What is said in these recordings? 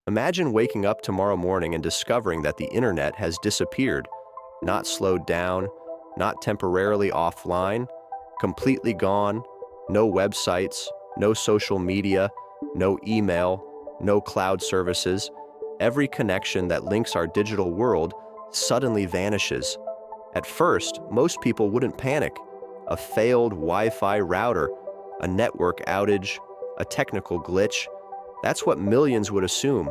Imagine waking up tomorrow morning and discovering that the internet has disappeared, not slowed down, not temporarily offline, completely gone, no websites, no social media, no email, no cloud services. Every connection that links our digital world suddenly vanishes. At first, most people wouldn't panic. A failed Wi-Fi router, a network outage, a technical glitch, that's what millions would assume.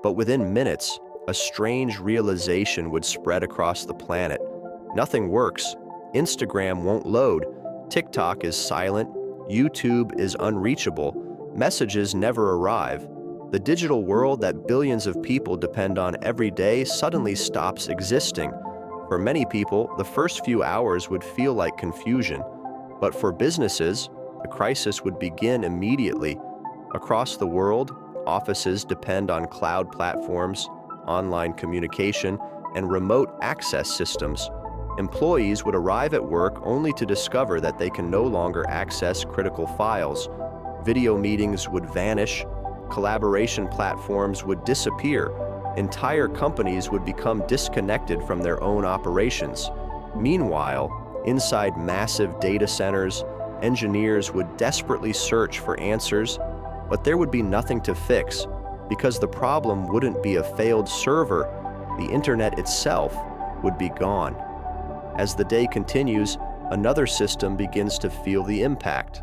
But within minutes, a strange realization would spread across the planet. Nothing works. Instagram won't load. TikTok is silent. YouTube is unreachable. Messages never arrive. The digital world that billions of people depend on every day suddenly stops existing. For many people, the first few hours would feel like confusion. But for businesses, the crisis would begin immediately. Across the world, offices depend on cloud platforms, online communication, and remote access systems. Employees would arrive at work only to discover that they can no longer access critical files. Video meetings would vanish. Collaboration platforms would disappear. Entire companies would become disconnected from their own operations. Meanwhile, inside massive data centers, engineers would desperately search for answers, but there would be nothing to fix, because the problem wouldn't be a failed server, the internet itself would be gone. As the day continues, another system begins to feel the impact.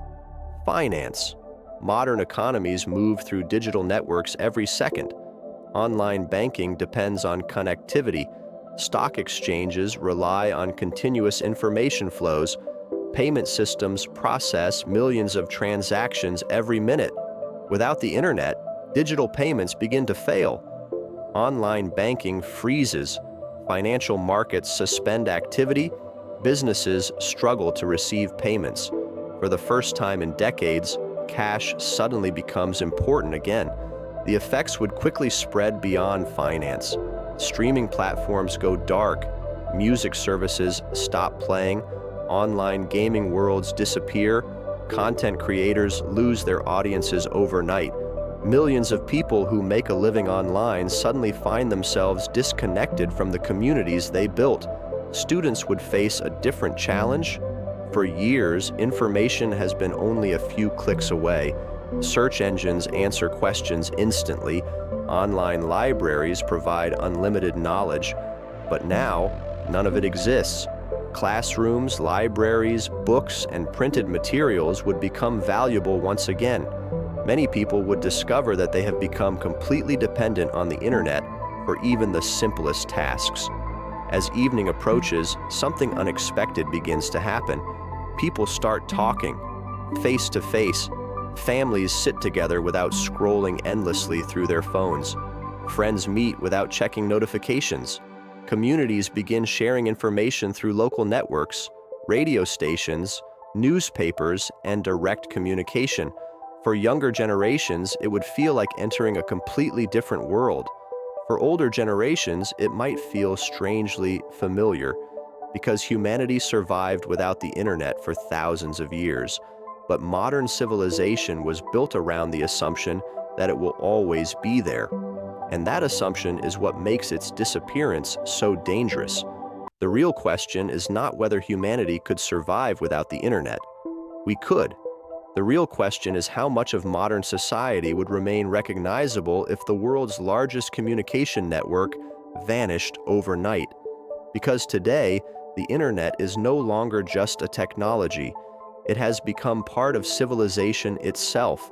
Finance. Modern economies move through digital networks every second. Online banking depends on connectivity. Stock exchanges rely on continuous information flows. Payment systems process millions of transactions every minute. Without the internet, digital payments begin to fail. Online banking freezes. Financial markets suspend activity. Businesses struggle to receive payments. For the first time in decades, cash suddenly becomes important again. The effects would quickly spread beyond finance. Streaming platforms go dark. Music services stop playing. Online gaming worlds disappear. Content creators lose their audiences overnight. Millions of people who make a living online suddenly find themselves disconnected from the communities they built. Students would face a different challenge. For years, information has been only a few clicks away. Search engines answer questions instantly. Online libraries provide unlimited knowledge. But now, none of it exists. Classrooms, libraries, books, and printed materials would become valuable once again. Many people would discover that they have become completely dependent on the internet for even the simplest tasks. As evening approaches, something unexpected begins to happen. People start talking, face to face. Families sit together without scrolling endlessly through their phones. Friends meet without checking notifications. Communities begin sharing information through local networks, radio stations, newspapers, and direct communication. For younger generations, it would feel like entering a completely different world. For older generations, it might feel strangely familiar, because humanity survived without the internet for thousands of years. But modern civilization was built around the assumption that it will always be there. And that assumption is what makes its disappearance so dangerous. The real question is not whether humanity could survive without the internet. We could. The real question is how much of modern society would remain recognizable if the world's largest communication network vanished overnight. Because today, the internet is no longer just a technology. It has become part of civilization itself.